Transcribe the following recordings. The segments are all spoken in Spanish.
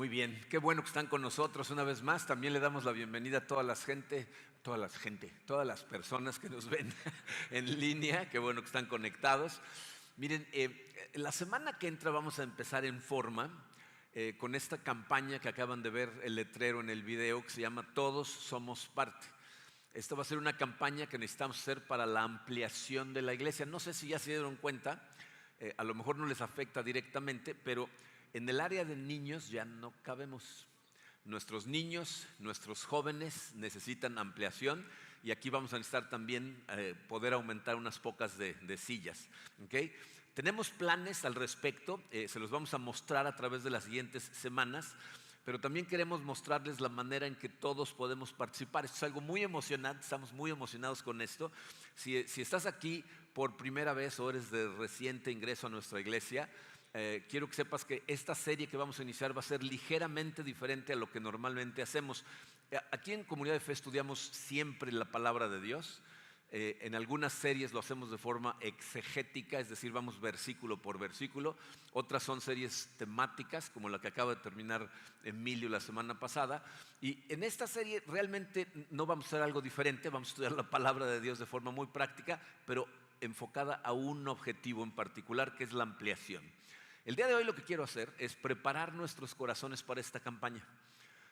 Muy bien, qué bueno que están con nosotros una vez más. También le damos la bienvenida a todas las personas que nos ven en línea. Qué bueno que están conectados. Miren, la semana que entra vamos a empezar en forma con esta campaña que acaban de ver el letrero en el video que se llama Todos Somos Parte. Esta va a ser una campaña que necesitamos hacer para la ampliación de la iglesia. No sé si ya se dieron cuenta, a lo mejor no les afecta directamente, pero en el área de niños ya no cabemos. Nuestros niños, nuestros jóvenes necesitan ampliación y aquí vamos a necesitar también poder aumentar unas pocas de sillas. ¿Okay? Tenemos planes al respecto, se los vamos a mostrar a través de las siguientes semanas, pero también queremos mostrarles la manera en que todos podemos participar. Esto es algo muy emocionante, estamos muy emocionados con esto. Si estás aquí por primera vez o eres de reciente ingreso a nuestra iglesia, quiero que sepas que esta serie que vamos a iniciar va a ser ligeramente diferente a lo que normalmente hacemos. Aquí en Comunidad de Fe estudiamos siempre la palabra de Dios. En algunas series lo hacemos de forma exegética, es decir, vamos versículo por versículo. Otras son series temáticas, como la que acaba de terminar Emilio la semana pasada. Y en esta serie realmente no vamos a hacer algo diferente, vamos a estudiar la palabra de Dios de forma muy práctica, pero enfocada a un objetivo en particular, que es la ampliación. El día de hoy lo que quiero hacer es preparar nuestros corazones para esta campaña.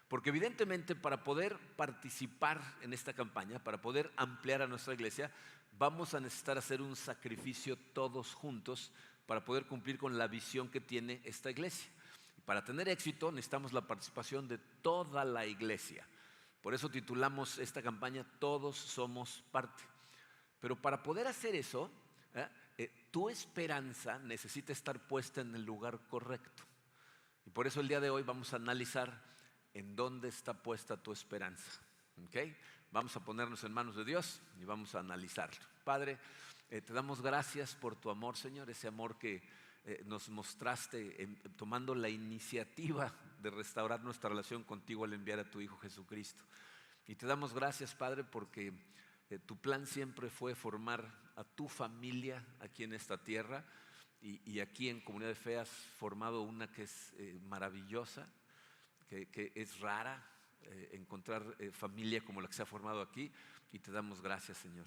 Porque evidentemente para poder participar en esta campaña, para poder ampliar a nuestra iglesia, vamos a necesitar hacer un sacrificio todos juntos para poder cumplir con la visión que tiene esta iglesia. Y para tener éxito necesitamos la participación de toda la iglesia. Por eso titulamos esta campaña Todos Somos Parte. Pero para poder hacer eso, tu esperanza necesita estar puesta en el lugar correcto. Y por eso el día de hoy vamos a analizar en dónde está puesta tu esperanza. ¿Okay? Vamos a ponernos en manos de Dios y vamos a analizarlo. Padre, te damos gracias por tu amor, Señor, ese amor que nos mostraste tomando la iniciativa de restaurar nuestra relación contigo al enviar a tu Hijo Jesucristo. Y te damos gracias, Padre, porque tu plan siempre fue formar a tu familia aquí en esta tierra y aquí en Comunidad de Fe has formado una que es maravillosa, que es rara encontrar familia como la que se ha formado aquí y te damos gracias, Señor.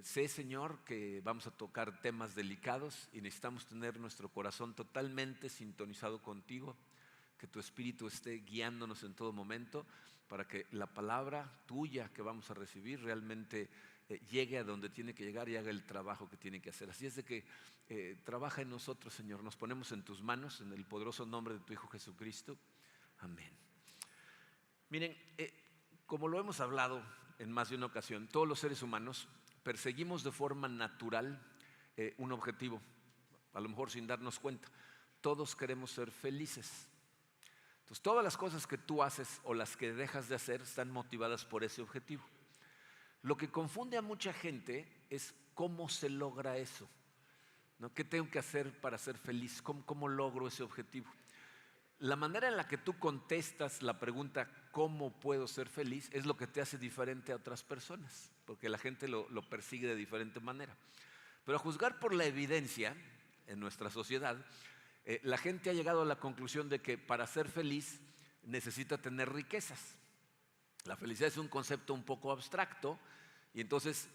Sé, Señor, que vamos a tocar temas delicados y necesitamos tener nuestro corazón totalmente sintonizado contigo, que tu Espíritu esté guiándonos en todo momento para que la palabra tuya que vamos a recibir realmente llegue a donde tiene que llegar y haga el trabajo que tiene que hacer. Así es de que trabaja en nosotros, Señor. Nos ponemos en tus manos, en el poderoso nombre de tu Hijo Jesucristo. Amén. Miren, como lo hemos hablado en más de una ocasión, todos los seres humanos perseguimos de forma natural un objetivo, a lo mejor sin darnos cuenta. Todos queremos ser felices. Entonces, todas las cosas que tú haces o las que dejas de hacer están motivadas por ese objetivo. Lo que confunde a mucha gente es cómo se logra eso, ¿no? ¿Qué tengo que hacer para ser feliz? ¿Cómo logro ese objetivo? La manera en la que tú contestas la pregunta ¿cómo puedo ser feliz? Es lo que te hace diferente a otras personas, porque la gente lo persigue de diferente manera. Pero a juzgar por la evidencia en nuestra sociedad, la gente ha llegado a la conclusión de que para ser feliz necesita tener riquezas. La felicidad es un concepto un poco abstracto y entonces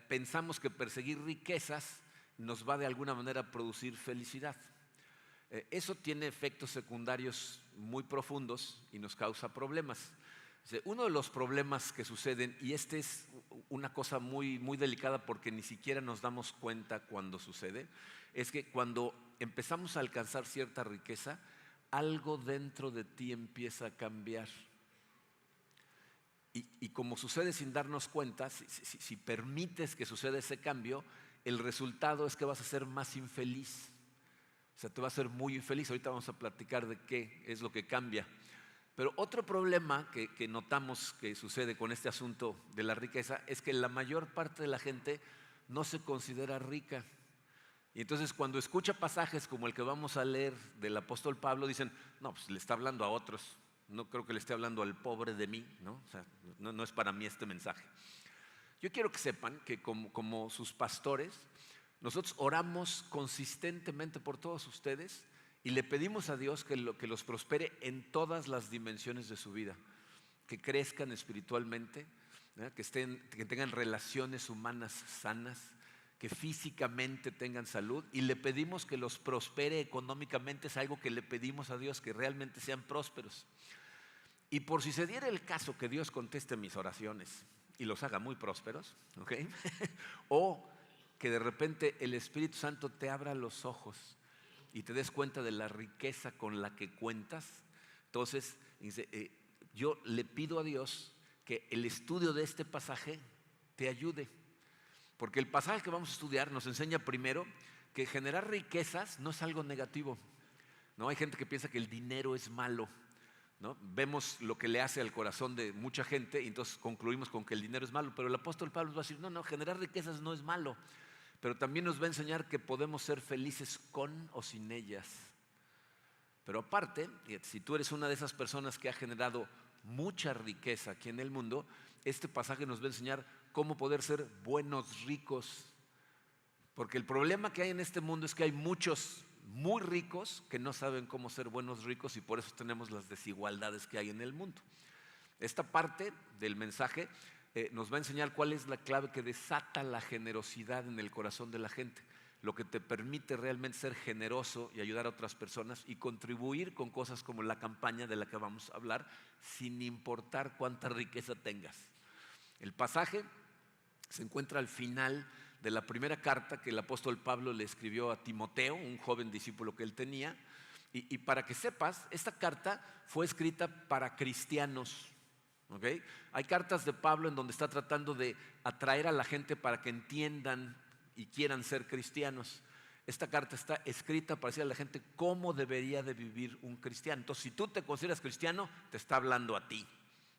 pensamos que perseguir riquezas nos va de alguna manera a producir felicidad. Eso tiene efectos secundarios muy profundos y nos causa problemas. Uno de los problemas que suceden, y este es una cosa muy, muy delicada porque ni siquiera nos damos cuenta cuando sucede, es que cuando empezamos a alcanzar cierta riqueza, algo dentro de ti empieza a cambiar. Y como sucede sin darnos cuenta, si permites que suceda ese cambio, el resultado es que vas a ser más infeliz. O sea, te va a ser muy infeliz. Ahorita vamos a platicar de qué es lo que cambia. Pero otro problema que notamos que sucede con este asunto de la riqueza es que la mayor parte de la gente no se considera rica. Y entonces cuando escucha pasajes como el que vamos a leer del apóstol Pablo, dicen, no, pues le está hablando a otros. No creo que le esté hablando al pobre de mí, ¿no? O sea, no es para mí este mensaje. Yo quiero que sepan que como sus pastores, nosotros oramos consistentemente por todos ustedes Y le pedimos a Dios que los prospere en todas las dimensiones de su vida, que crezcan espiritualmente, ¿verdad? Que tengan relaciones humanas sanas, que físicamente tengan salud, y le pedimos que los prospere económicamente. Es algo que le pedimos a Dios, que realmente sean prósperos. Y por si se diera el caso que Dios conteste mis oraciones y los haga muy prósperos, ¿ok? O que de repente el Espíritu Santo te abra los ojos y te des cuenta de la riqueza con la que cuentas. Entonces, dice, yo le pido a Dios que el estudio de este pasaje te ayude. Porque el pasaje que vamos a estudiar nos enseña primero que generar riquezas no es algo negativo, ¿no? Hay gente que piensa que el dinero es malo, ¿no? Vemos lo que le hace al corazón de mucha gente y entonces concluimos con que el dinero es malo. Pero el apóstol Pablo va a decir, no, generar riquezas no es malo. Pero también nos va a enseñar que podemos ser felices con o sin ellas. Pero aparte, si tú eres una de esas personas que ha generado mucha riqueza aquí en el mundo, este pasaje nos va a enseñar cómo poder ser buenos ricos. Porque el problema que hay en este mundo es que hay muchos muy ricos que no saben cómo ser buenos ricos, y por eso tenemos las desigualdades que hay en el mundo. Esta parte del mensaje nos va a enseñar cuál es la clave que desata la generosidad en el corazón de la gente, lo que te permite realmente ser generoso y ayudar a otras personas y contribuir con cosas como la campaña de la que vamos a hablar, sin importar cuánta riqueza tengas. El pasaje se encuentra al final de la primera carta que el apóstol Pablo le escribió a Timoteo, un joven discípulo que él tenía. Y para que sepas, esta carta fue escrita para cristianos, ¿okay? Hay cartas de Pablo en donde está tratando de atraer a la gente para que entiendan y quieran ser cristianos. Esta carta está escrita para decirle a la gente cómo debería de vivir un cristiano. Entonces, si tú te consideras cristiano, te está hablando a ti.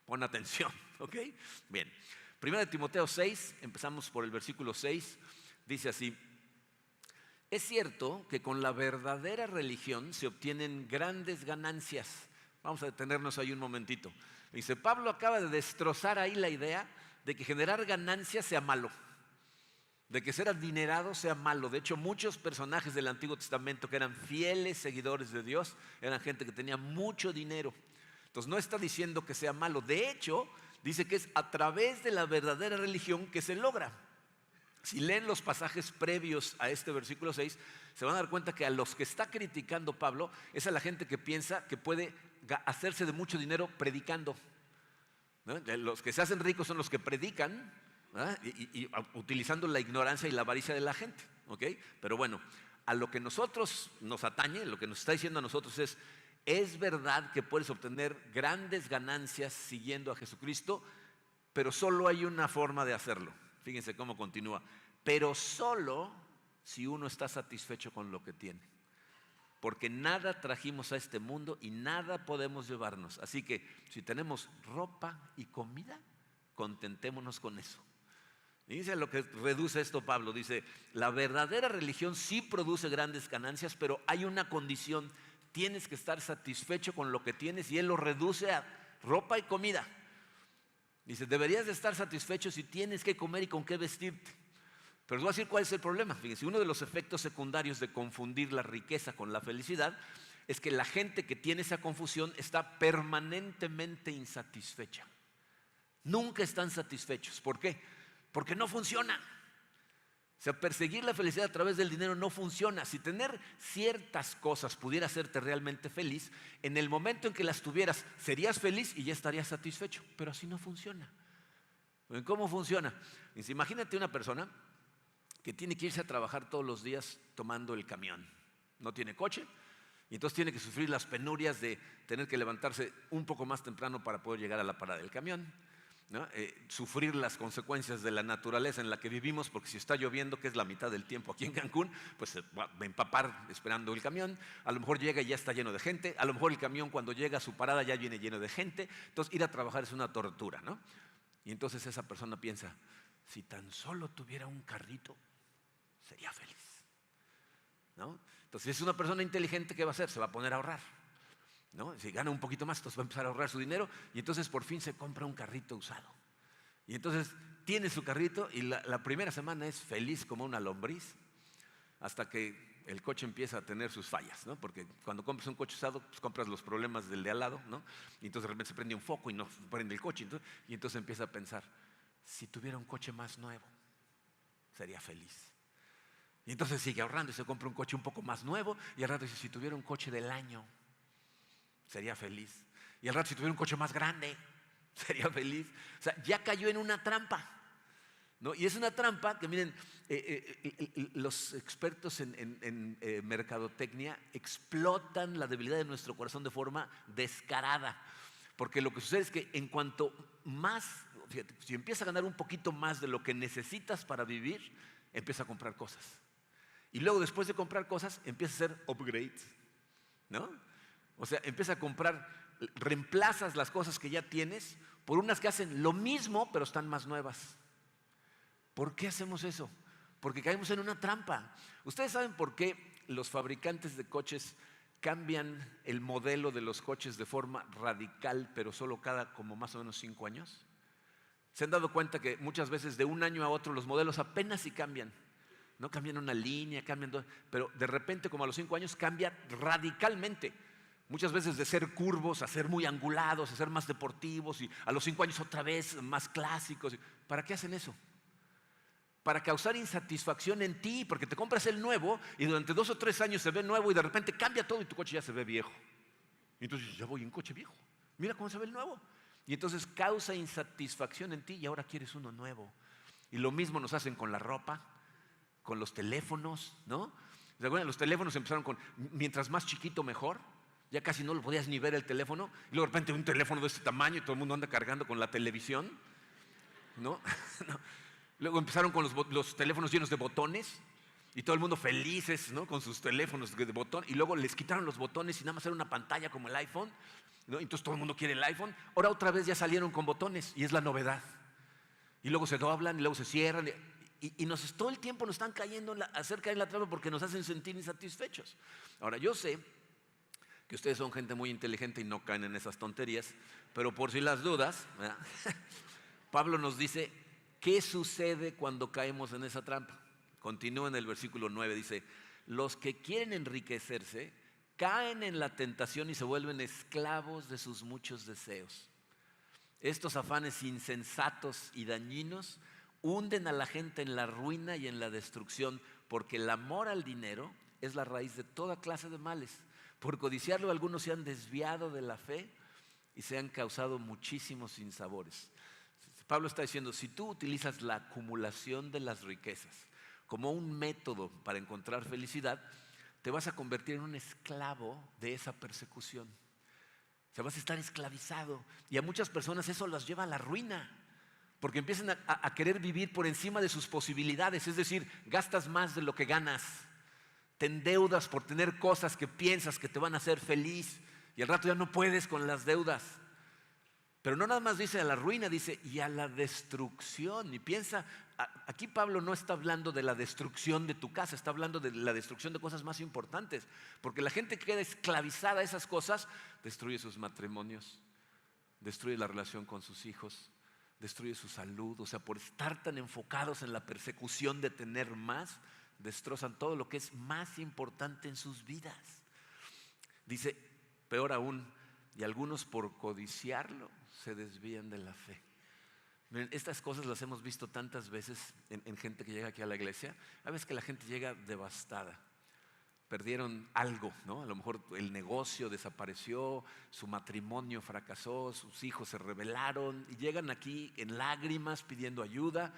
Pon atención, ¿ok? Bien. Primera de Timoteo 6, empezamos por el versículo 6, dice así: es cierto que con la verdadera religión se obtienen grandes ganancias. Vamos a detenernos ahí un momentito. Dice, Pablo acaba de destrozar ahí la idea de que generar ganancias sea malo, de que ser adinerado sea malo. De hecho, muchos personajes del Antiguo Testamento que eran fieles seguidores de Dios eran gente que tenía mucho dinero. Entonces no está diciendo que sea malo. De hecho, dice que es a través de la verdadera religión que se logra. Si leen los pasajes previos a este versículo 6, se van a dar cuenta que a los que está criticando Pablo es a la gente que piensa que puede hacerse de mucho dinero predicando, ¿no? Los que se hacen ricos son los que predican, y utilizando la ignorancia y la avaricia de la gente, ¿okay? Pero bueno, a lo que nosotros nos atañe, lo que nos está diciendo a nosotros es verdad que puedes obtener grandes ganancias siguiendo a Jesucristo, pero solo hay una forma de hacerlo. Fíjense cómo continúa. Pero solo si uno está satisfecho con lo que tiene. Porque nada trajimos a este mundo y nada podemos llevarnos. Así que si tenemos ropa y comida, contentémonos con eso. Y dice lo que reduce esto Pablo. Dice, la verdadera religión sí produce grandes ganancias, pero hay una condición. Tienes que estar satisfecho con lo que tienes, y él lo reduce a ropa y comida. Dice, deberías de estar satisfecho si tienes que comer y con qué vestirte. Pero os voy a decir cuál es el problema. Fíjense, uno de los efectos secundarios de confundir la riqueza con la felicidad es que la gente que tiene esa confusión está permanentemente insatisfecha. Nunca están satisfechos. ¿Por qué? Porque no funciona. O sea, perseguir la felicidad a través del dinero no funciona. Si tener ciertas cosas pudiera hacerte realmente feliz, en el momento en que las tuvieras, serías feliz y ya estarías satisfecho. Pero así no funciona. ¿Cómo funciona? Imagínate una persona que tiene que irse a trabajar todos los días tomando el camión. No tiene coche, y entonces tiene que sufrir las penurias de tener que levantarse un poco más temprano para poder llegar a la parada del camión, ¿no? Sufrir las consecuencias de la naturaleza en la que vivimos, porque si está lloviendo, que es la mitad del tiempo aquí en Cancún, pues se va a empapar esperando el camión. A lo mejor llega y ya está lleno de gente. A lo mejor el camión, cuando llega a su parada, ya viene lleno de gente. Entonces ir a trabajar es una tortura, ¿no? Y entonces esa persona piensa, si tan solo tuviera un carrito, sería feliz, ¿no? Entonces, si es una persona inteligente, ¿qué va a hacer? Se va a poner a ahorrar, ¿no? Si gana un poquito más, entonces va a empezar a ahorrar su dinero, y entonces por fin se compra un carrito usado. Y entonces tiene su carrito, y la primera semana es feliz como una lombriz, hasta que el coche empieza a tener sus fallas, ¿no? Porque cuando compras un coche usado, pues compras los problemas del de al lado, ¿no? Y entonces de repente se prende un foco y no prende el coche. Y entonces empieza a pensar, si tuviera un coche más nuevo, sería feliz. Y entonces sigue ahorrando y se compra un coche un poco más nuevo. Y al rato dice, si tuviera un coche del año, sería feliz. Y al rato, si tuviera un coche más grande, sería feliz. O sea, ya cayó en una trampa, ¿no? Y es una trampa que, miren, los expertos en mercadotecnia explotan la debilidad de nuestro corazón de forma descarada. Porque lo que sucede es que en cuanto más, fíjate, si empiezas a ganar un poquito más de lo que necesitas para vivir, empieza a comprar cosas. Y luego, después de comprar cosas, empieza a hacer upgrades, ¿no? O sea, empieza a comprar, reemplazas las cosas que ya tienes por unas que hacen lo mismo, pero están más nuevas. ¿Por qué hacemos eso? Porque caemos en una trampa. ¿Ustedes saben por qué los fabricantes de coches cambian el modelo de los coches de forma radical, pero solo cada como más o menos 5 años? ¿Se han dado cuenta que muchas veces de un año a otro los modelos apenas si cambian? No cambian una línea, cambian dos, pero de repente como a los 5 años cambia radicalmente. Muchas veces de ser curvos a ser muy angulados, a ser más deportivos y a los 5 años otra vez más clásicos. ¿Para qué hacen eso? Para causar insatisfacción en ti, porque te compras el nuevo y durante 2 o 3 años se ve nuevo y de repente cambia todo y tu coche ya se ve viejo. Y entonces ya voy en coche viejo, mira cómo se ve el nuevo. Y entonces causa insatisfacción en ti y ahora quieres uno nuevo. Y lo mismo nos hacen con la ropa, con los teléfonos, ¿no? ¿Se acuerdan? Los teléfonos empezaron con, mientras más chiquito mejor, ya casi no lo podías ni ver el teléfono, y luego de repente un teléfono de este tamaño y todo el mundo anda cargando con la televisión, ¿no? No. Luego empezaron con los teléfonos llenos de botones y todo el mundo felices, ¿no? Con sus teléfonos de botón, y luego les quitaron los botones y nada más era una pantalla como el iPhone, ¿no? Entonces todo el mundo quiere el iPhone. Ahora otra vez ya salieron con botones y es la novedad. Y luego se doblan y luego se cierran. Y todo el tiempo nos están cayendo hacer caer en la trampa porque nos hacen sentir insatisfechos. Ahora, yo sé que ustedes son gente muy inteligente y no caen en esas tonterías, pero por si las dudas, ¿verdad? Pablo nos dice, ¿qué sucede cuando caemos en esa trampa? Continúa en el versículo 9, dice, los que quieren enriquecerse caen en la tentación y se vuelven esclavos de sus muchos deseos. Estos afanes insensatos y dañinos hunden a la gente en la ruina y en la destrucción, porque el amor al dinero es la raíz de toda clase de males. Por codiciarlo algunos se han desviado de la fe y se han causado muchísimos sinsabores. Pablo está diciendo, si tú utilizas la acumulación de las riquezas como un método para encontrar felicidad, te vas a convertir en un esclavo de esa persecución. O sea, vas a estar esclavizado. Y a muchas personas eso las lleva a la ruina, porque empiezan a querer vivir por encima de sus posibilidades. Es decir, gastas más de lo que ganas. Te endeudas por tener cosas que piensas que te van a hacer feliz y al rato ya no puedes con las deudas. Pero no nada más dice a la ruina, dice y a la destrucción. Y piensa, aquí Pablo no está hablando de la destrucción de tu casa, está hablando de la destrucción de cosas más importantes. Porque la gente que queda esclavizada a esas cosas, destruye sus matrimonios, destruye la relación con sus hijos, destruye su salud. O sea, por estar tan enfocados en la persecución de tener más, destrozan todo lo que es más importante en sus vidas. Dice, peor aún, y algunos por codiciarlo se desvían de la fe. Miren, estas cosas las hemos visto tantas veces en gente que llega aquí a la iglesia. A veces que la gente llega devastada. Perdieron algo, ¿no? A lo mejor el negocio desapareció, su matrimonio fracasó, sus hijos se rebelaron y llegan aquí en lágrimas pidiendo ayuda.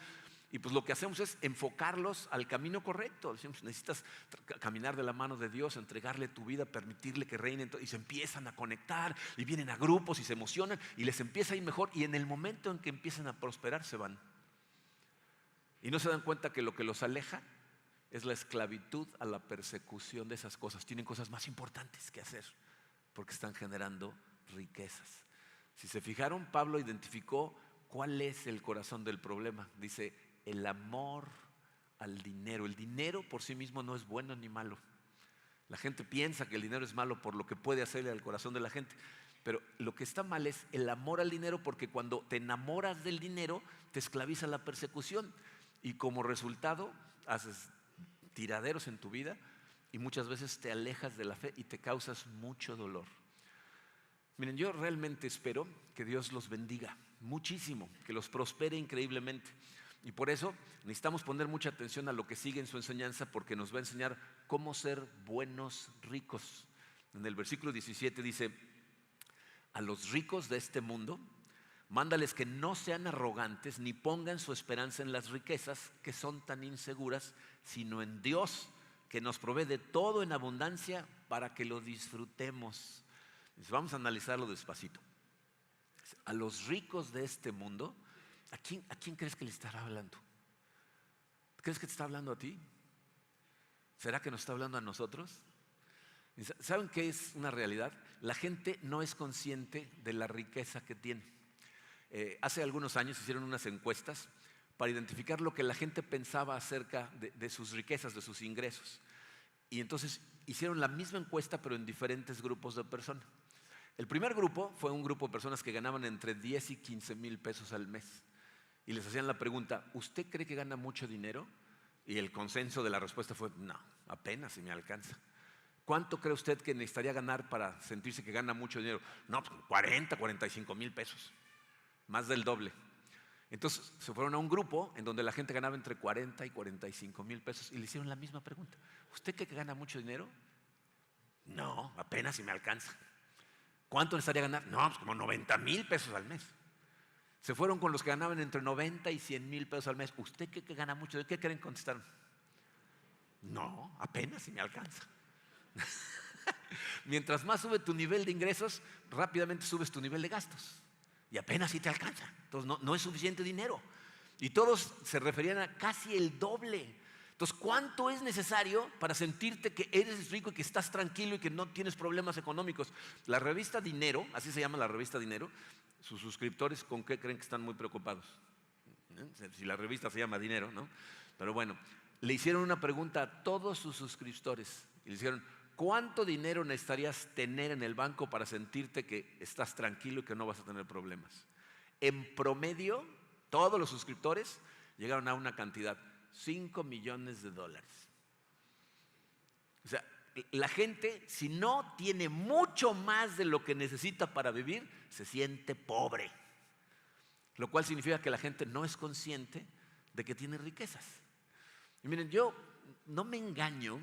Y pues lo que hacemos es enfocarlos al camino correcto. Decimos, necesitas caminar de la mano de Dios, entregarle tu vida, permitirle que reine. Y se empiezan a conectar y vienen a grupos y se emocionan y les empieza a ir mejor. Y en el momento en que empiezan a prosperar se van. Y no se dan cuenta que lo que los aleja es la esclavitud a la persecución de esas cosas. Tienen cosas más importantes que hacer porque están generando riquezas. Si se fijaron, Pablo identificó cuál es el corazón del problema. Dice, el amor al dinero. El dinero por sí mismo no es bueno ni malo. La gente piensa que el dinero es malo por lo que puede hacerle al corazón de la gente. Pero lo que está mal es el amor al dinero, porque cuando te enamoras del dinero, te esclaviza la persecución. Y como resultado, haces tiraderos en tu vida y muchas veces te alejas de la fe y te causas mucho dolor. Miren, yo realmente espero que Dios los bendiga muchísimo, que los prospere increíblemente. Y por eso necesitamos poner mucha atención a lo que sigue en su enseñanza, porque nos va a enseñar cómo ser buenos ricos. En el versículo 17 dice: a los ricos de este mundo, mándales que no sean arrogantes ni pongan su esperanza en las riquezas que son tan inseguras, sino en Dios, que nos provee de todo en abundancia para que lo disfrutemos. Vamos a analizarlo despacito. A los ricos de este mundo, ¿a quién crees que le estará hablando? ¿Crees que te está hablando a ti? ¿Será que nos está hablando a nosotros? ¿Saben qué es una realidad? La gente no es consciente de la riqueza que tiene. Hace algunos años hicieron unas encuestas para identificar lo que la gente pensaba acerca de sus riquezas, de sus ingresos. Y entonces hicieron la misma encuesta, pero en diferentes grupos de personas. El primer grupo fue un grupo de personas que ganaban entre 10 y 15 mil pesos al mes. Y les hacían la pregunta: ¿usted cree que gana mucho dinero? Y el consenso de la respuesta fue: no, apenas si me alcanza. ¿Cuánto cree usted que necesitaría ganar para sentirse que gana mucho dinero? No, pues 40, 45 mil pesos, más del doble. Entonces se fueron a un grupo en donde la gente ganaba entre 40 y 45 mil pesos y le hicieron la misma pregunta: ¿usted cree que gana mucho dinero? No, apenas si me alcanza. ¿Cuánto necesitaría ganar? No, pues como 90 mil pesos al mes. Se fueron con los que ganaban entre 90 y 100 mil pesos al mes. ¿Usted cree que gana mucho? ¿De qué creen contestar? No, apenas si me alcanza. Mientras más sube tu nivel de ingresos, rápidamente subes tu nivel de gastos. Y apenas si te alcanza. Entonces no es suficiente dinero. Y todos se referían a casi el doble. Entonces, ¿cuánto es necesario para sentirte que eres rico y que estás tranquilo y que no tienes problemas económicos? La revista Dinero, así se llama la revista Dinero, sus suscriptores, ¿con qué creen que están muy preocupados? Si la revista se llama Dinero, ¿no? Pero bueno, le hicieron una pregunta a todos sus suscriptores y le dijeron: ¿cuánto dinero necesitarías tener en el banco para sentirte que estás tranquilo y que no vas a tener problemas? En promedio, todos los suscriptores llegaron a una cantidad: $5 millones. O sea, la gente, si no tiene mucho más de lo que necesita para vivir, se siente pobre. Lo cual significa que la gente no es consciente de que tiene riquezas. Y miren, yo no me engaño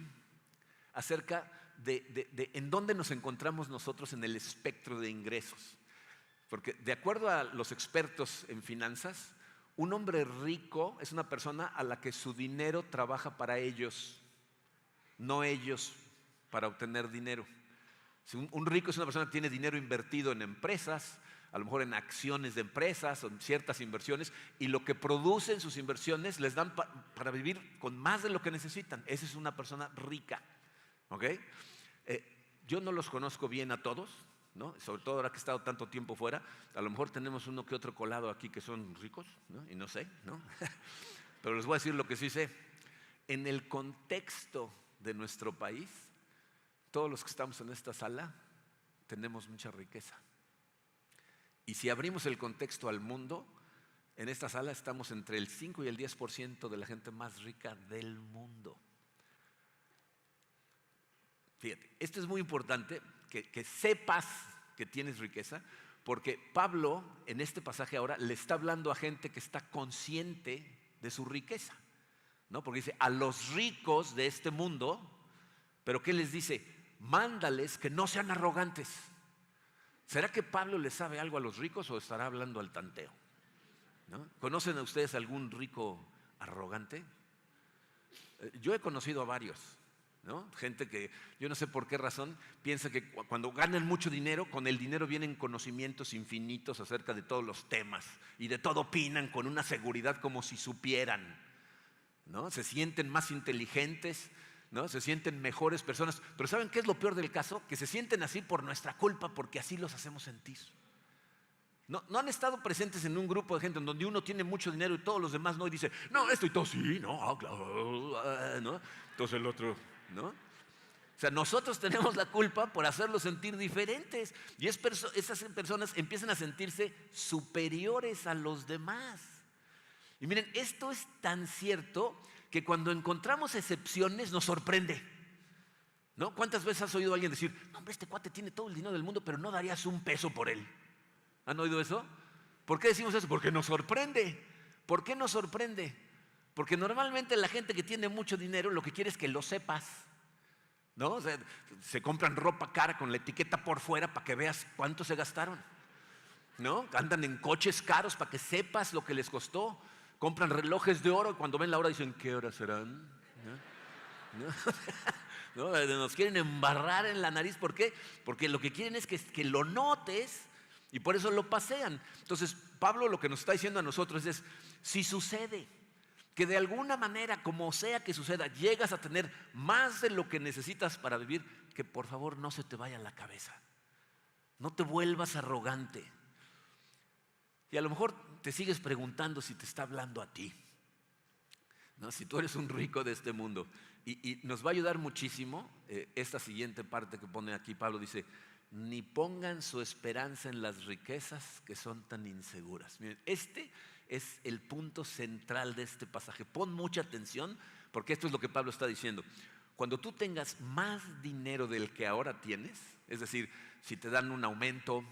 acerca de en dónde nos encontramos nosotros en el espectro de ingresos. Porque de acuerdo a los expertos en finanzas, un hombre rico es una persona a la que su dinero trabaja para ellos, no ellos para obtener dinero. Si un rico es una persona que tiene dinero invertido en empresas, a lo mejor en acciones de empresas o en ciertas inversiones, y lo que producen sus inversiones les dan para vivir con más de lo que necesitan. Esa es una persona rica. ¿Ok? Yo no los conozco bien a todos, ¿no? Sobre todo ahora que he estado tanto tiempo fuera, a lo mejor tenemos uno que otro colado aquí que son ricos, ¿no? Y no sé, ¿no? Pero les voy a decir lo que sí sé. En el contexto de nuestro país, todos los que estamos en esta sala tenemos mucha riqueza. Y si abrimos el contexto al mundo, en esta sala estamos entre el 5 y el 10% de la gente más rica del mundo. Fíjate, esto es muy importante, que sepas que tienes riqueza, porque Pablo en este pasaje ahora le está hablando a gente que está consciente de su riqueza, ¿no? Porque dice: a los ricos de este mundo, pero ¿qué les dice? Mándales que no sean arrogantes. ¿Será que Pablo le sabe algo a los ricos o estará hablando al tanteo? ¿No? ¿Conocen a ustedes algún rico arrogante? Yo he conocido a varios, ¿no? Gente que yo no sé por qué razón piensa que cuando ganan mucho dinero, con el dinero vienen conocimientos infinitos acerca de todos los temas y de todo opinan con una seguridad como si supieran, ¿no? Se sienten más inteligentes, ¿no? Se sienten mejores personas. Pero ¿saben qué es lo peor del caso? Que se sienten así por nuestra culpa, porque así los hacemos sentir. ¿No han estado presentes en un grupo de gente en donde uno tiene mucho dinero y todos los demás no? Y dice: no, esto y todo sí, no, claro, ¿no? Entonces el otro, ¿no? O sea, nosotros tenemos la culpa por hacerlos sentir diferentes. Y esas personas empiezan a sentirse superiores a los demás. Y miren, esto es tan cierto que cuando encontramos excepciones nos sorprende, ¿No? ¿Cuántas veces has oído a alguien decir, no, hombre, este cuate tiene todo el dinero del mundo, pero no darías un peso por él? ¿Han oído eso? ¿Por qué decimos eso? Porque nos sorprende. ¿Por qué nos sorprende? Porque normalmente la gente que tiene mucho dinero lo que quiere es que lo sepas, ¿no? O sea, se compran ropa cara con la etiqueta por fuera para que veas cuánto se gastaron, ¿no? Andan en coches caros para que sepas lo que les costó. Compran relojes de oro y cuando ven la hora dicen, ¿qué horas serán? ¿No? ¿No? Nos quieren embarrar en la nariz. ¿Por qué? Porque lo que quieren es que lo notes y por eso lo pasean. Entonces Pablo lo que nos está diciendo a nosotros es, si sucede que de alguna manera, como sea que suceda, llegas a tener más de lo que necesitas para vivir, que por favor no se te vaya la cabeza. No te vuelvas arrogante. Y a lo mejor te sigues preguntando si te está hablando a ti, ¿no? Si tú eres un rico de este mundo. Y nos va a ayudar muchísimo esta siguiente parte que pone aquí Pablo. Dice, ni pongan su esperanza en las riquezas que son tan inseguras. Miren, este es el punto central de este pasaje. Pon mucha atención porque esto es lo que Pablo está diciendo. Cuando tú tengas más dinero del que ahora tienes, es decir, si te dan un aumento,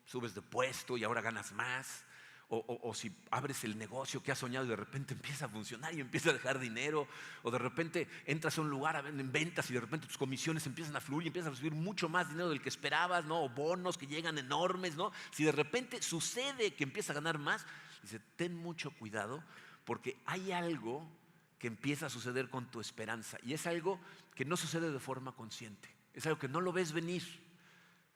subes de puesto y ahora ganas más, o si abres el negocio que has soñado y de repente empieza a funcionar y empieza a dejar dinero, o de repente entras a un lugar en ventas y de repente tus comisiones empiezan a fluir y empiezas a recibir mucho más dinero del que esperabas, ¿no? O bonos que llegan enormes, ¿no? Si de repente sucede que empiezas a ganar más, dice, ten mucho cuidado porque hay algo que empieza a suceder con tu esperanza y es algo que no sucede de forma consciente, es algo que no lo ves venir.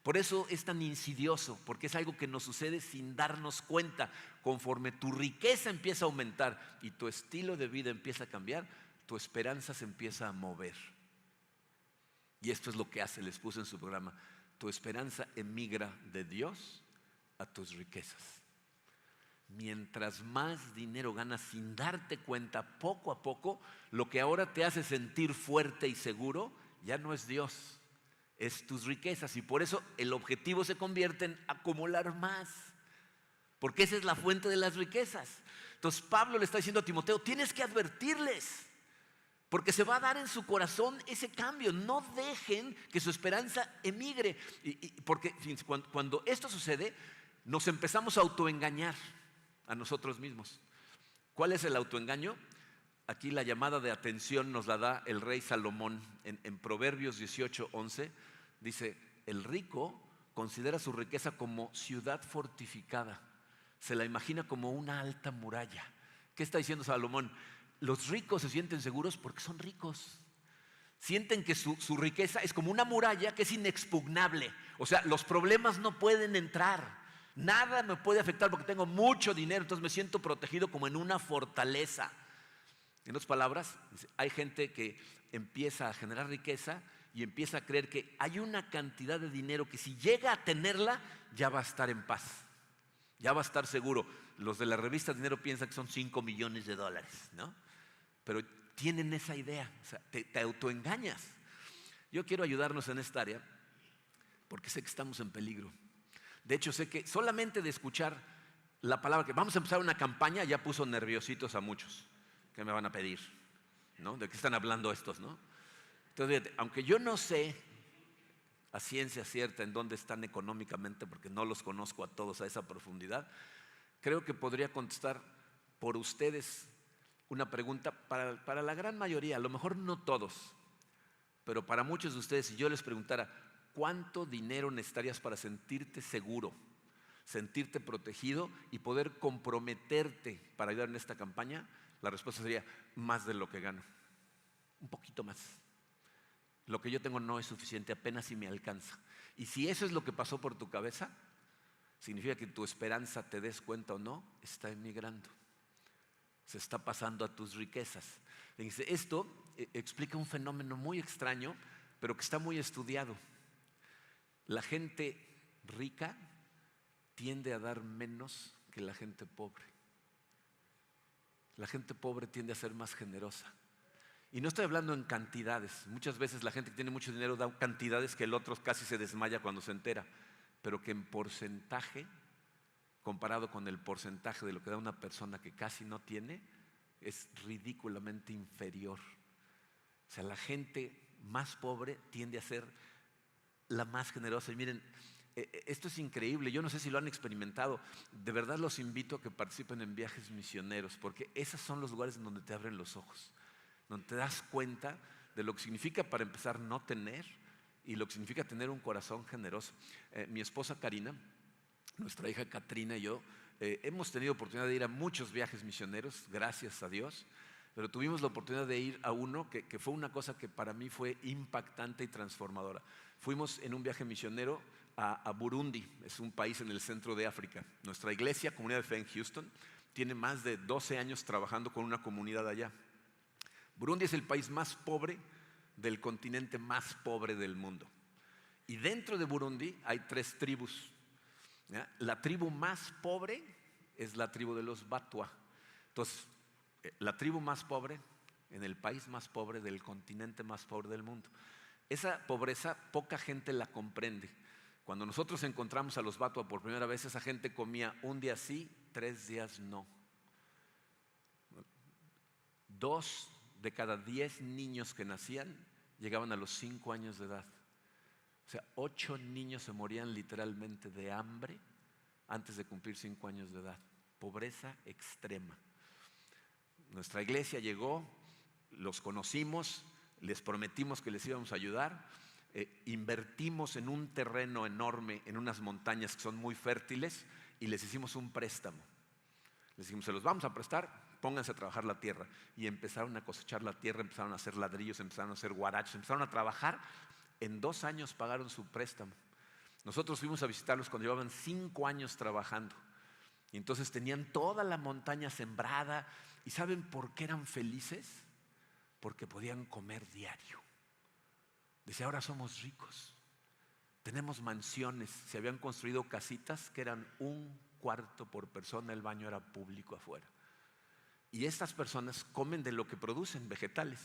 Por eso es tan insidioso, porque es algo que nos sucede sin darnos cuenta. Conforme tu riqueza empieza a aumentar y tu estilo de vida empieza a cambiar, tu esperanza se empieza a mover. Y esto es lo que hace, les puse en su programa, tu esperanza emigra de Dios a tus riquezas. Mientras más dinero ganas sin darte cuenta, poco a poco, lo que ahora te hace sentir fuerte y seguro, ya no es Dios. Es tus riquezas y por eso el objetivo se convierte en acumular más, porque esa es la fuente de las riquezas. Entonces Pablo le está diciendo a Timoteo, tienes que advertirles, porque se va a dar en su corazón ese cambio. No dejen que su esperanza emigre, porque cuando esto sucede, nos empezamos a autoengañar a nosotros mismos. ¿Cuál es el autoengaño? Aquí la llamada de atención nos la da el rey Salomón en Proverbios 18:11. Dice, el rico considera su riqueza como ciudad fortificada. Se la imagina como una alta muralla. ¿Qué está diciendo Salomón? Los ricos se sienten seguros porque son ricos. Sienten que su riqueza es como una muralla que es inexpugnable. O sea, los problemas no pueden entrar. Nada me puede afectar porque tengo mucho dinero. Entonces me siento protegido como en una fortaleza. En otras palabras, hay gente que empieza a generar riqueza y empieza a creer que hay una cantidad de dinero que si llega a tenerla, ya va a estar en paz, ya va a estar seguro. Los de la revista Dinero piensan que son 5 millones de dólares, ¿no? Pero tienen esa idea, o sea, te autoengañas. Yo quiero ayudarnos en esta área porque sé que estamos en peligro. De hecho, sé que solamente de escuchar la palabra que vamos a empezar una campaña ya puso nerviositos a muchos. ¿Qué me van a pedir? ¿No? ¿De qué están hablando estos, no? Entonces, fíjate, aunque yo no sé a ciencia cierta en dónde están económicamente, porque no los conozco a todos a esa profundidad, creo que podría contestar por ustedes una pregunta para la gran mayoría, a lo mejor no todos, pero para muchos de ustedes, si yo les preguntara, ¿cuánto dinero necesitarías para sentirte seguro, sentirte protegido y poder comprometerte para ayudar en esta campaña? La respuesta sería, más de lo que gano, un poquito más. Lo que yo tengo no es suficiente, apenas si me alcanza. Y si eso es lo que pasó por tu cabeza, significa que tu esperanza, te des cuenta o no, está emigrando. Se está pasando a tus riquezas. Dice, esto explica un fenómeno muy extraño, pero que está muy estudiado. La gente rica tiende a dar menos que la gente pobre. La gente pobre tiende a ser más generosa. Y no estoy hablando en cantidades. Muchas veces la gente que tiene mucho dinero da cantidades que el otro casi se desmaya cuando se entera. Pero que en porcentaje, comparado con el porcentaje de lo que da una persona que casi no tiene, es ridículamente inferior. O sea, la gente más pobre tiende a ser la más generosa. Y miren, esto es increíble, yo no sé si lo han experimentado. De verdad los invito a que participen en viajes misioneros, porque esos son los lugares en donde te abren los ojos, donde te das cuenta de lo que significa, para empezar, no tener, y lo que significa tener un corazón generoso. Mi esposa Karina, nuestra hija Katrina y yo hemos tenido oportunidad de ir a muchos viajes misioneros, gracias a Dios, pero tuvimos la oportunidad de ir a uno que fue una cosa que para mí fue impactante y transformadora. Fuimos en un viaje misionero a Burundi, es un país en el centro de África. Nuestra iglesia, Comunidad de Fe en Houston, tiene más de 12 años trabajando con una comunidad allá. Burundi es el país más pobre del continente más pobre del mundo. Y dentro de Burundi hay 3 tribus. ¿Ya? La tribu más pobre es la tribu de los Batwa. Entonces, la tribu más pobre en el país más pobre del continente más pobre del mundo. Esa pobreza poca gente la comprende. Cuando nosotros encontramos a los Batwa por primera vez, esa gente comía un día sí, 3 días no. 2 de cada 10 niños que nacían llegaban a los 5 años de edad. O sea, 8 niños se morían literalmente de hambre antes de cumplir 5 años de edad. Pobreza extrema. Nuestra iglesia llegó, los conocimos, les prometimos que les íbamos a ayudar, invertimos en un terreno enorme, en unas montañas que son muy fértiles, y les hicimos un préstamo. Les dijimos, se los vamos a prestar, pónganse a trabajar la tierra. Y empezaron a cosechar la tierra, empezaron a hacer ladrillos, empezaron a hacer guarachos, empezaron a trabajar. En 2 años pagaron su préstamo. Nosotros fuimos a visitarlos cuando llevaban 5 años trabajando. Y entonces tenían toda la montaña sembrada. ¿Y saben por qué eran felices? Porque podían comer diario. Decía, ahora somos ricos. Tenemos mansiones. Se habían construido casitas que eran 1 cuarto por persona. El baño era público afuera. Y estas personas comen de lo que producen, vegetales.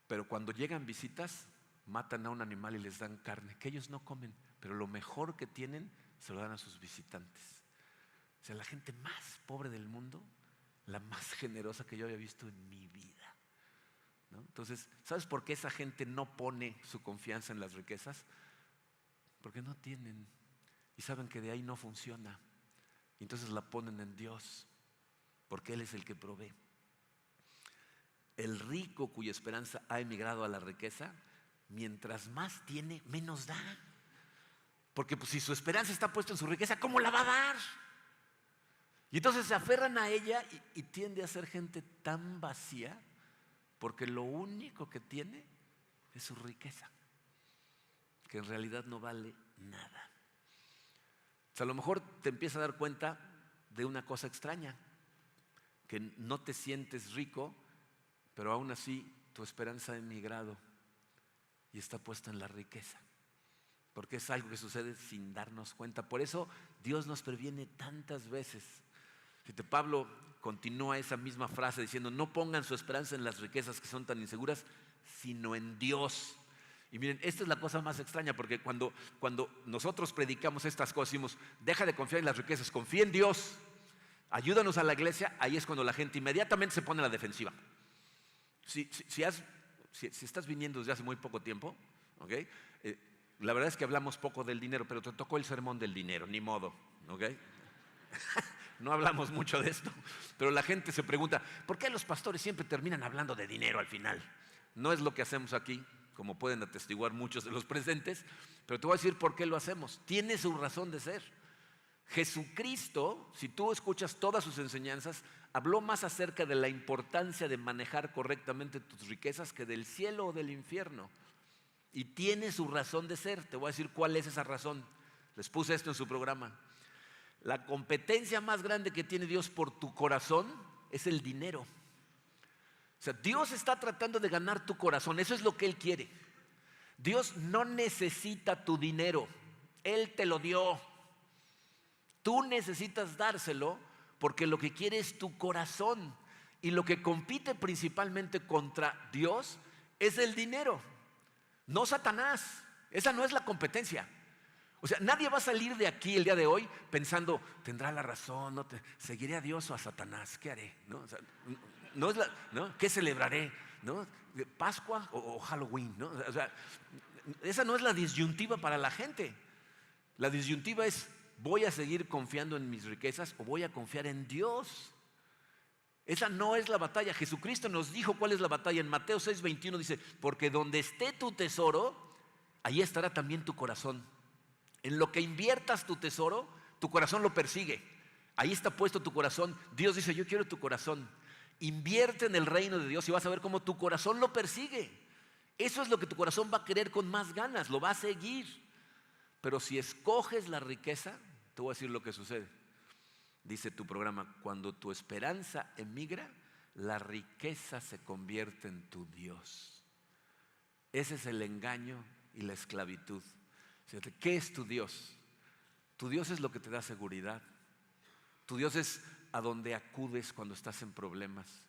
Pero cuando llegan visitas, matan a un animal y les dan carne, que ellos no comen, pero lo mejor que tienen se lo dan a sus visitantes. O sea, la gente más pobre del mundo, la más generosa que yo había visto en mi vida, ¿no? Entonces, ¿sabes por qué esa gente no pone su confianza en las riquezas? Porque no tienen y saben que de ahí no funciona. Y entonces la ponen en Dios, porque Él es el que provee. El rico cuya esperanza ha emigrado a la riqueza, mientras más tiene, menos da. Porque pues, si su esperanza está puesta en su riqueza, ¿cómo la va a dar? Y entonces se aferran a ella y tiende a ser gente tan vacía, porque lo único que tiene es su riqueza, que en realidad no vale nada. O sea, a lo mejor te empiezas a dar cuenta de una cosa extraña, que no te sientes rico, pero aún así tu esperanza ha emigrado y está puesta en la riqueza, porque es algo que sucede sin darnos cuenta. Por eso Dios nos previene tantas veces. Pablo continúa esa misma frase diciendo, no pongan su esperanza en las riquezas que son tan inseguras, sino en Dios. Y miren, esta es la cosa más extraña, porque cuando nosotros predicamos estas cosas, decimos, deja de confiar en las riquezas, confía en Dios, ayúdanos a la iglesia, ahí es cuando la gente inmediatamente se pone a la defensiva. Si estás viniendo desde hace muy poco tiempo, ¿okay? La verdad es que hablamos poco del dinero, pero te tocó el sermón del dinero, ni modo, ¿okay? No hablamos mucho de esto, pero la gente se pregunta, ¿por qué los pastores siempre terminan hablando de dinero al final? No es lo que hacemos aquí, como pueden atestiguar muchos de los presentes, pero te voy a decir por qué lo hacemos. Tiene su razón de ser. Jesucristo, si tú escuchas todas sus enseñanzas, habló más acerca de la importancia de manejar correctamente tus riquezas que del cielo o del infierno. Y tiene su razón de ser. Te voy a decir cuál es esa razón. Les puse esto en su programa. La competencia más grande que tiene Dios por tu corazón es el dinero. O sea, Dios está tratando de ganar tu corazón. Eso es lo que Él quiere. Dios no necesita tu dinero. Él te lo dio. Tú necesitas dárselo porque lo que quiere es tu corazón. Y lo que compite principalmente contra Dios es el dinero, no Satanás. Esa no es la competencia. O sea, nadie va a salir de aquí el día de hoy pensando, ¿tendrá la razón? ¿No? ¿Seguiré a Dios o a Satanás? ¿Qué haré? ¿No? O sea, ¿no? ¿Qué celebraré? ¿No? ¿Pascua o Halloween? ¿No? O sea, esa no es la disyuntiva para la gente. La disyuntiva es, ¿voy a seguir confiando en mis riquezas o voy a confiar en Dios? Esa no es la batalla. Jesucristo nos dijo cuál es la batalla. En Mateo 6:21 dice, porque donde esté tu tesoro, ahí estará también tu corazón. En lo que inviertas tu tesoro, tu corazón lo persigue. Ahí está puesto tu corazón. Dios dice, yo quiero tu corazón. Invierte en el reino de Dios y vas a ver cómo tu corazón lo persigue. Eso es lo que tu corazón va a querer con más ganas, lo va a seguir. Pero si escoges la riqueza, te voy a decir lo que sucede. Dice tu programa, cuando tu esperanza emigra, la riqueza se convierte en tu Dios. Ese es el engaño y la esclavitud. ¿Qué es tu Dios? Tu Dios es lo que te da seguridad. Tu Dios es a donde acudes cuando estás en problemas.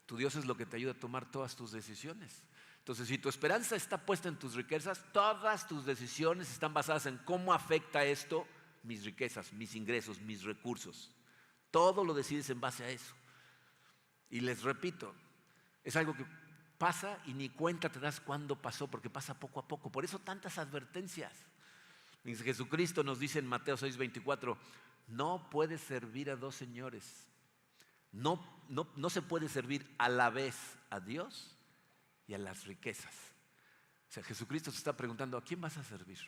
Tu Dios es lo que te ayuda a tomar todas tus decisiones. Entonces, si tu esperanza está puesta en tus riquezas, todas tus decisiones están basadas en cómo afecta esto mis riquezas, mis ingresos, mis recursos. Todo lo decides en base a eso. Y les repito, es algo que pasa y ni cuenta te das cuándo pasó, porque pasa poco a poco. Por eso tantas advertencias. Jesucristo nos dice en Mateo 6:24, no puedes servir a dos señores. No se puede servir a la vez a Dios y a las riquezas. O sea, Jesucristo se está preguntando, ¿a quién vas a servir?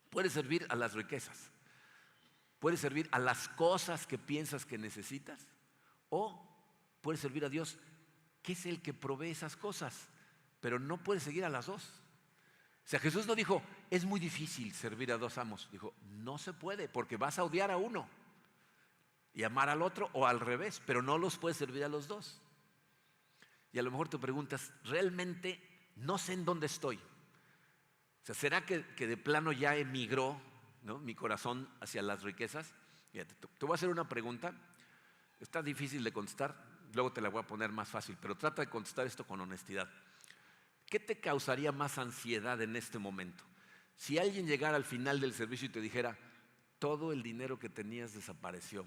Puedes servir a las riquezas, puedes servir a las cosas que piensas que necesitas, o puedes servir a Dios, que es el que provee esas cosas, pero no puedes seguir a las dos. O sea, Jesús no dijo, es muy difícil servir a dos amos. Dijo, no se puede, porque vas a odiar a uno y amar al otro, o al revés, pero no los puedes servir a los dos. Y a lo mejor te preguntas, realmente no sé en dónde estoy. O sea, ¿será que de plano ya emigró, ¿no?, mi corazón hacia las riquezas? Fíjate, te voy a hacer una pregunta. Está difícil de contestar, luego te la voy a poner más fácil, pero trata de contestar esto con honestidad. ¿Qué te causaría más ansiedad en este momento? Si alguien llegara al final del servicio y te dijera, todo el dinero que tenías desapareció.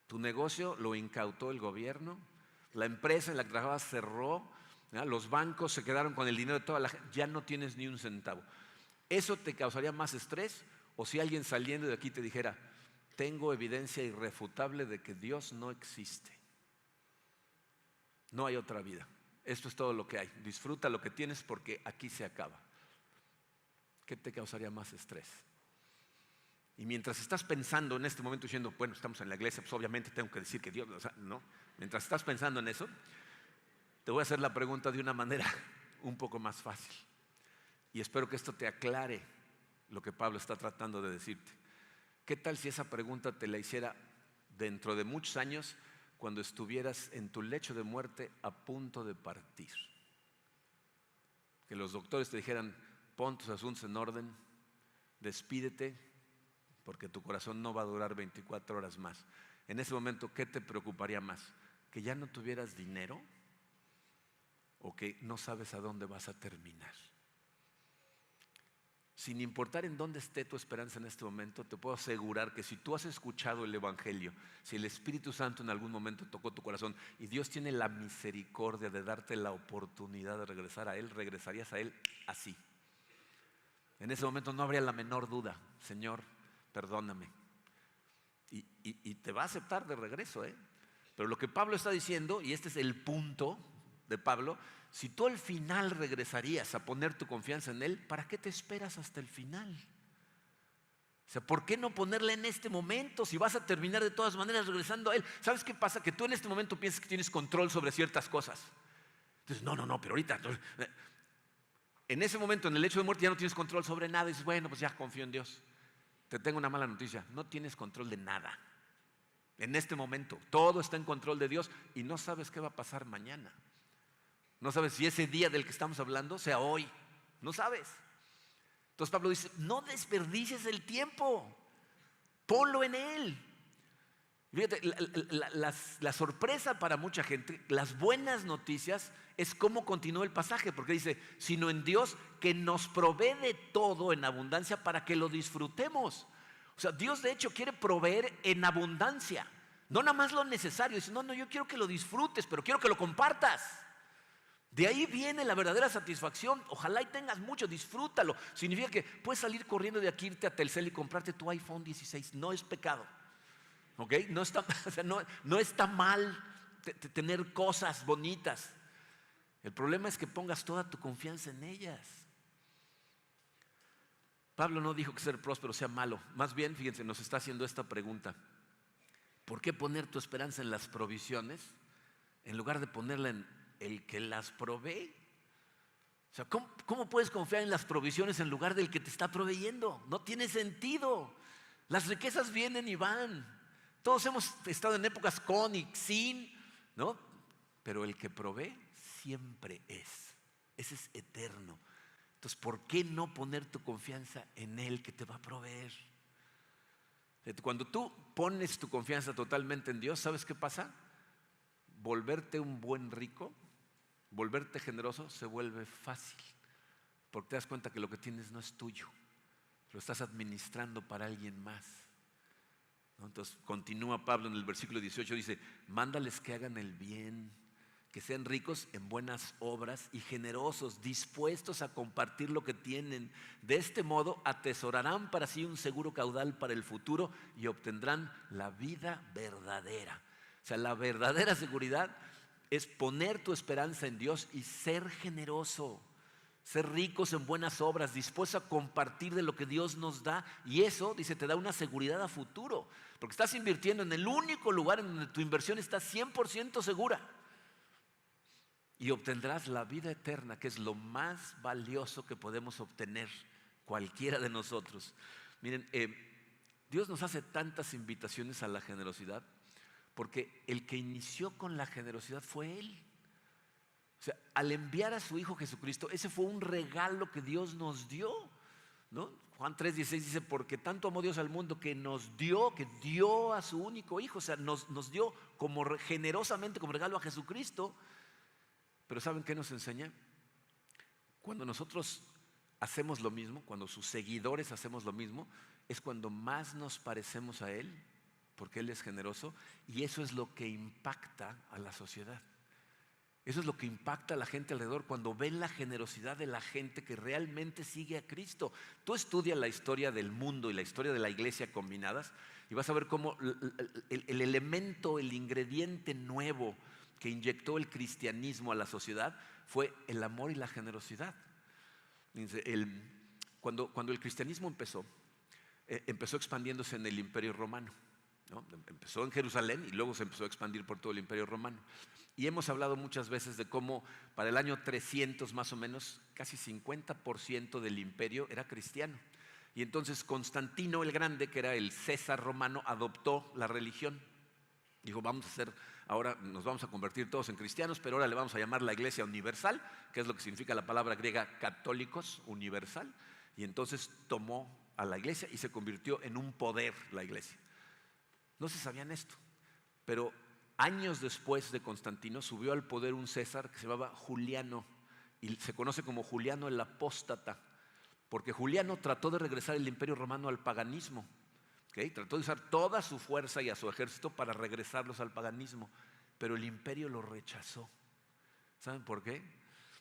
Tu negocio lo incautó el gobierno, la empresa en la que trabajabas cerró, ¿ya? Los bancos se quedaron con el dinero de toda la gente, ya no tienes ni un centavo. ¿Eso te causaría más estrés? O si alguien saliendo de aquí te dijera, tengo evidencia irrefutable de que Dios no existe. No hay otra vida. Esto es todo lo que hay. Disfruta lo que tienes porque aquí se acaba. ¿Qué te causaría más estrés? Y mientras estás pensando en este momento diciendo, bueno, estamos en la iglesia, pues obviamente tengo que decir que Dios, o sea, no. Mientras estás pensando en eso, te voy a hacer la pregunta de una manera un poco más fácil. Y espero que esto te aclare lo que Pablo está tratando de decirte. ¿Qué tal si esa pregunta te la hiciera dentro de muchos años, cuando estuvieras en tu lecho de muerte a punto de partir? Que los doctores te dijeran, pon tus asuntos en orden, despídete, porque tu corazón no va a durar 24 horas más. En ese momento, ¿qué te preocuparía más? ¿Que ya no tuvieras dinero? ¿O que no sabes a dónde vas a terminar? Sin importar en dónde esté tu esperanza en este momento, te puedo asegurar que si tú has escuchado el Evangelio, si el Espíritu Santo en algún momento tocó tu corazón y Dios tiene la misericordia de darte la oportunidad de regresar a Él, regresarías a Él así. En ese momento no habría la menor duda, Señor, perdóname. Y te va a aceptar de regreso, ¿eh? Pero lo que Pablo está diciendo, y este es el punto de Pablo, si tú al final regresarías a poner tu confianza en Él, ¿para qué te esperas hasta el final? O sea, ¿por qué no ponerla en este momento si vas a terminar de todas maneras regresando a Él? ¿Sabes qué pasa? Que tú en este momento piensas que tienes control sobre ciertas cosas. Entonces, no, pero ahorita... En ese momento, en el hecho de muerte, ya no tienes control sobre nada. Y dices, bueno, pues ya confío en Dios. Te tengo una mala noticia, no tienes control de nada. En este momento, todo está en control de Dios y no sabes qué va a pasar mañana. No sabes si ese día del que estamos hablando sea hoy. No sabes. Entonces Pablo dice, no desperdicies el tiempo. Ponlo en Él. Fíjate, la sorpresa para mucha gente, las buenas noticias, es cómo continúa el pasaje, porque dice, sino en Dios que nos provee de todo en abundancia para que lo disfrutemos. O sea, Dios de hecho quiere proveer en abundancia, no nada más lo necesario. Dice, no, yo quiero que lo disfrutes, pero quiero que lo compartas. De ahí viene la verdadera satisfacción. Ojalá y tengas mucho, disfrútalo. Significa que puedes salir corriendo de aquí, irte a Telcel y comprarte tu iPhone 16. No es pecado. ¿Ok? No está, o sea, no está mal tener cosas bonitas. El problema es que pongas toda tu confianza en ellas. Pablo no dijo que ser próspero sea malo. Más bien, fíjense, nos está haciendo esta pregunta. ¿Por qué poner tu esperanza en las provisiones en lugar de ponerla en el que las provee? O sea, ¿cómo puedes confiar en las provisiones en lugar del que te está proveyendo? No tiene sentido. Las riquezas vienen y van. Todos hemos estado en épocas con y sin, ¿no? Pero el que provee siempre es. Ese es eterno. Entonces, ¿por qué no poner tu confianza en Él que te va a proveer? Cuando tú pones tu confianza totalmente en Dios, ¿sabes qué pasa? Volverte un buen rico, volverte generoso, se vuelve fácil. Porque te das cuenta que lo que tienes no es tuyo. Lo estás administrando para alguien más. ¿No? Entonces continúa Pablo en el versículo 18, dice: mándales que hagan el bien, que sean ricos en buenas obras y generosos, dispuestos a compartir lo que tienen. De este modo atesorarán para sí un seguro caudal para el futuro y obtendrán la vida verdadera. O sea, la verdadera seguridad es poner tu esperanza en Dios y ser generoso. Ser ricos en buenas obras, dispuestos a compartir de lo que Dios nos da. Y eso, dice, te da una seguridad a futuro. Porque estás invirtiendo en el único lugar en donde tu inversión está 100% segura. Y obtendrás la vida eterna, que es lo más valioso que podemos obtener cualquiera de nosotros. Miren, Dios nos hace tantas invitaciones a la generosidad porque el que inició con la generosidad fue Él. O sea, al enviar a su Hijo Jesucristo, ese fue un regalo que Dios nos dio, ¿no? Juan 3:16 dice: porque tanto amó Dios al mundo que dio a su único Hijo. O sea, nos dio generosamente como regalo a Jesucristo. Pero ¿saben qué nos enseña? Cuando nosotros hacemos lo mismo, cuando sus seguidores hacemos lo mismo, es cuando más nos parecemos a Él, porque Él es generoso, y eso es lo que impacta a la sociedad. Eso es lo que impacta a la gente alrededor cuando ven la generosidad de la gente que realmente sigue a Cristo. Tú estudias la historia del mundo y la historia de la iglesia combinadas y vas a ver cómo el elemento, el ingrediente nuevo que inyectó el cristianismo a la sociedad fue el amor y la generosidad. Cuando el cristianismo empezó expandiéndose en el Imperio Romano, ¿no? Empezó en Jerusalén y luego se empezó a expandir por todo el Imperio Romano. Y hemos hablado muchas veces de cómo para el año 300 más o menos, casi 50% del imperio era cristiano. Y entonces Constantino el Grande, que era el César romano, adoptó la religión. Dijo: ahora nos vamos a convertir todos en cristianos, pero ahora le vamos a llamar la Iglesia Universal, que es lo que significa la palabra griega católicos, universal. Y entonces tomó a la iglesia y se convirtió en un poder la iglesia. No se sabían esto, pero años después de Constantino subió al poder un César que se llamaba Juliano y se conoce como Juliano el Apóstata, porque Juliano trató de regresar el Imperio Romano al paganismo. ¿Okay? Trató de usar toda su fuerza y a su ejército para regresarlos al paganismo, pero el imperio lo rechazó. ¿Saben por qué?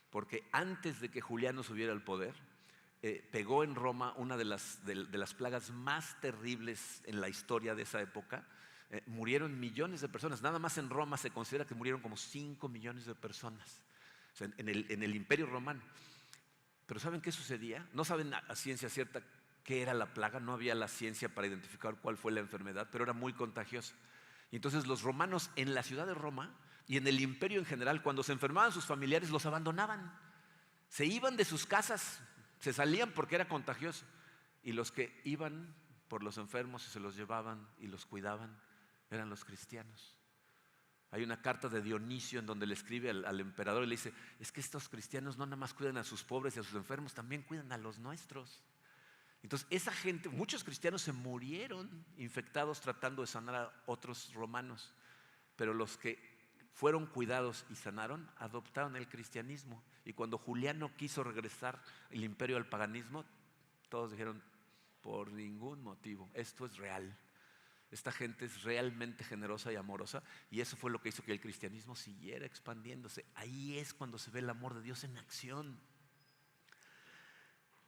Porque antes de que Juliano subiera al poder, pegó en Roma una de las plagas más terribles en la historia de esa época. Murieron millones de personas. Nada más en Roma se considera que murieron como 5 millones de personas, o sea, en el Imperio Romano. Pero ¿saben qué sucedía? No saben a ciencia cierta qué era la plaga. No había la ciencia para identificar cuál fue la enfermedad, pero era muy contagiosa. Y entonces los romanos en la ciudad de Roma y en el imperio en general, cuando se enfermaban sus familiares, los abandonaban. Se iban de sus casas, se salían porque era contagioso. Y los que iban por los enfermos y se los llevaban y los cuidaban eran los cristianos. Hay una carta de Dionisio en donde le escribe al emperador y le dice: es que estos cristianos no nada más cuidan a sus pobres y a sus enfermos, también cuidan a los nuestros. Entonces esa gente, muchos cristianos se murieron infectados tratando de sanar a otros romanos, pero los que fueron cuidados y sanaron adoptaron el cristianismo. Y cuando Juliano quiso regresar el imperio al paganismo, todos dijeron: por ningún motivo, esto es real. Esta gente es realmente generosa y amorosa, y eso fue lo que hizo que el cristianismo siguiera expandiéndose. Ahí es cuando se ve el amor de Dios en acción.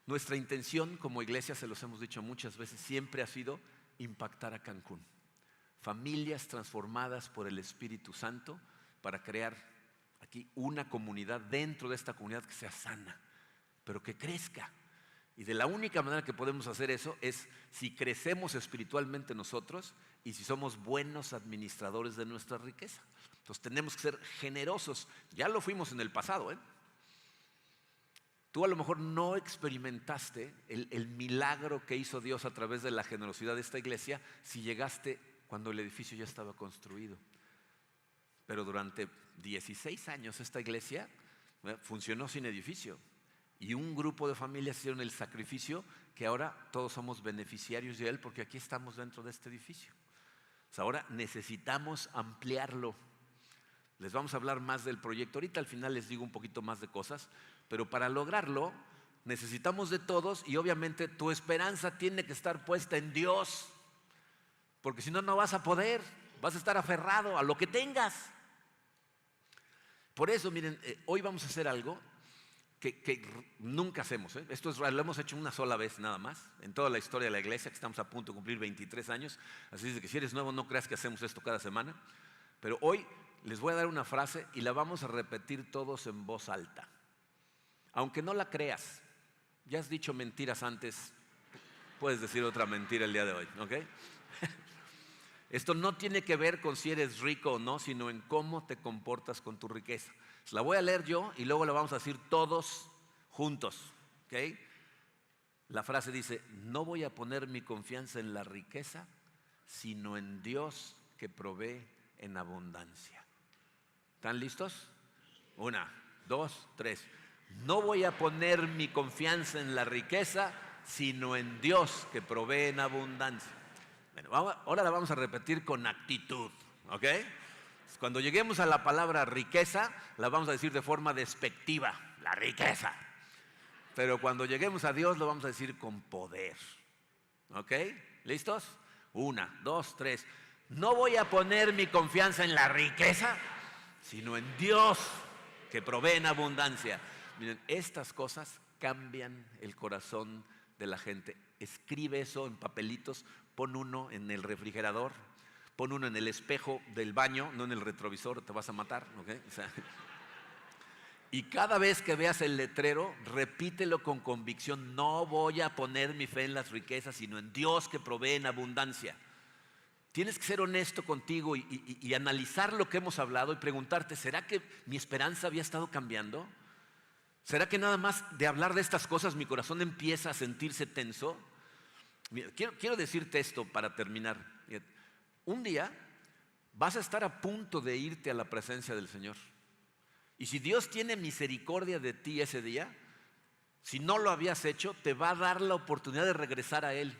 Nuestra intención como iglesia, se los hemos dicho muchas veces, siempre ha sido impactar a Cancún. Familias transformadas por el Espíritu Santo para crear aquí una comunidad dentro de esta comunidad que sea sana, pero que crezca. Y de la única manera que podemos hacer eso es si crecemos espiritualmente nosotros y si somos buenos administradores de nuestra riqueza. Entonces tenemos que ser generosos. Ya lo fuimos en el pasado, ¿eh? Tú a lo mejor no experimentaste el milagro que hizo Dios a través de la generosidad de esta iglesia si llegaste cuando el edificio ya estaba construido. Pero durante 16 años esta iglesia funcionó sin edificio. Y un grupo de familias hicieron el sacrificio que ahora todos somos beneficiarios de él porque aquí estamos dentro de este edificio. Pues ahora necesitamos ampliarlo. Les vamos a hablar más del proyecto. Ahorita al final les digo un poquito más de cosas, pero para lograrlo necesitamos de todos y obviamente tu esperanza tiene que estar puesta en Dios, porque si no, no vas a poder, vas a estar aferrado a lo que tengas. Por eso, miren, hoy vamos a hacer algo que nunca hacemos, ¿eh? Esto lo hemos hecho una sola vez nada más en toda la historia de la iglesia, que estamos a punto de cumplir 23 años. Así es que si eres nuevo no creas que hacemos esto cada semana. Pero hoy les voy a dar una frase y la vamos a repetir todos en voz alta. Aunque no la creas, ya has dicho mentiras antes, puedes decir otra mentira el día de hoy, ¿ok? Esto no tiene que ver con si eres rico o no, sino en cómo te comportas con tu riqueza. La voy a leer yo y luego la vamos a decir todos juntos, ¿ok? La frase dice: no voy a poner mi confianza en la riqueza, sino en Dios que provee en abundancia. ¿Están listos? 1, 2, 3. No voy a poner mi confianza en la riqueza, sino en Dios que provee en abundancia. Bueno, ahora la vamos a repetir con actitud, ¿ok? Cuando lleguemos a la palabra riqueza, la vamos a decir de forma despectiva, la riqueza. Pero cuando lleguemos a Dios, lo vamos a decir con poder, ¿ok? ¿Listos? 1, 2, 3. No voy a poner mi confianza en la riqueza, sino en Dios que provee en abundancia. Miren, estas cosas cambian el corazón de la gente. Escribe eso en papelitos, pon uno en el refrigerador, pon uno en el espejo del baño, no en el retrovisor, te vas a matar, ¿ok? Y cada vez que veas el letrero, repítelo con convicción: no voy a poner mi fe en las riquezas, sino en Dios que provee en abundancia. Tienes que ser honesto contigo y analizar lo que hemos hablado y preguntarte: ¿será que mi esperanza había estado cambiando? ¿Será que nada más de hablar de estas cosas mi corazón empieza a sentirse tenso? Mira, quiero decirte esto para terminar. Un día vas a estar a punto de irte a la presencia del Señor. Y si Dios tiene misericordia de ti ese día, si no lo habías hecho, te va a dar la oportunidad de regresar a Él.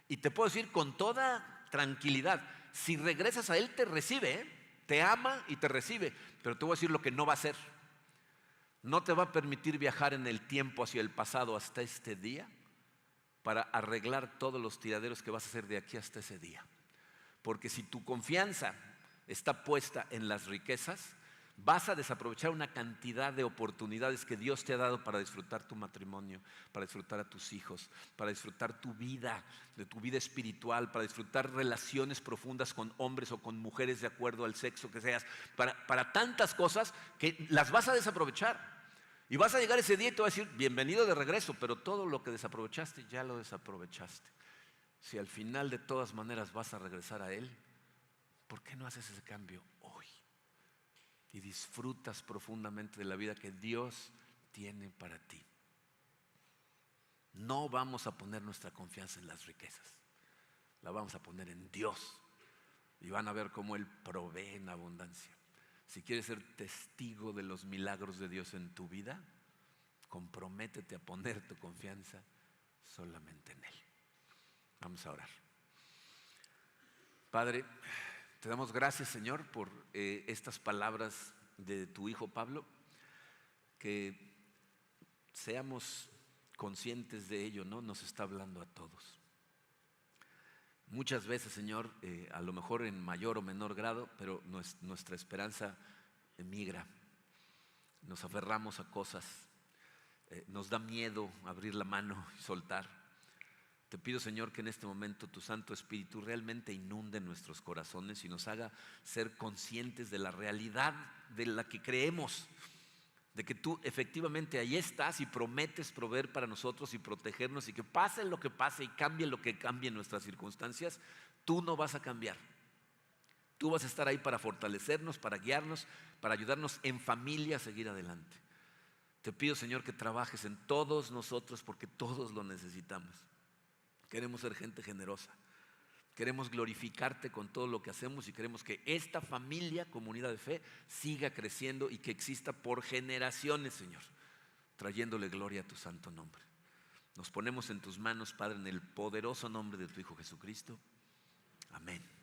Y te puedo decir con toda tranquilidad, si regresas a Él te recibe, ¿eh? Te ama y te recibe. Pero te voy a decir lo que no va a hacer. No te va a permitir viajar en el tiempo hacia el pasado hasta este día para arreglar todos los tiraderos que vas a hacer de aquí hasta ese día. Porque si tu confianza está puesta en las riquezas, vas a desaprovechar una cantidad de oportunidades que Dios te ha dado para disfrutar tu matrimonio, para disfrutar a tus hijos, para disfrutar tu vida, de tu vida espiritual, para disfrutar relaciones profundas con hombres o con mujeres de acuerdo al sexo que seas, para tantas cosas que las vas a desaprovechar. Y vas a llegar ese día y te va a decir: bienvenido de regreso, pero todo lo que desaprovechaste ya lo desaprovechaste. Si al final de todas maneras vas a regresar a Él, ¿por qué no haces ese cambio hoy? Y disfrutas profundamente de la vida que Dios tiene para ti. No vamos a poner nuestra confianza en las riquezas, la vamos a poner en Dios. Y van a ver cómo Él provee en abundancia. Si quieres ser testigo de los milagros de Dios en tu vida, comprométete a poner tu confianza solamente en Él. Vamos a orar. Padre, te damos gracias, Señor, por estas palabras de tu Hijo Pablo. Que seamos conscientes de ello, ¿no? Nos está hablando a todos. Muchas veces, Señor, a lo mejor en mayor o menor grado, pero nuestra esperanza emigra. Nos aferramos a cosas, nos da miedo abrir la mano y soltar. Te pido, Señor, que en este momento tu Santo Espíritu realmente inunde nuestros corazones y nos haga ser conscientes de la realidad de la que creemos, de que tú efectivamente ahí estás y prometes proveer para nosotros y protegernos, y que pase lo que pase y cambie lo que cambie en nuestras circunstancias, tú no vas a cambiar. Tú vas a estar ahí para fortalecernos, para guiarnos, para ayudarnos en familia a seguir adelante. Te pido, Señor, que trabajes en todos nosotros, porque todos lo necesitamos. Queremos ser gente generosa, queremos glorificarte con todo lo que hacemos y queremos que esta familia, comunidad de fe, siga creciendo y que exista por generaciones, Señor, trayéndole gloria a tu santo nombre. Nos ponemos en tus manos, Padre, en el poderoso nombre de tu Hijo Jesucristo. Amén.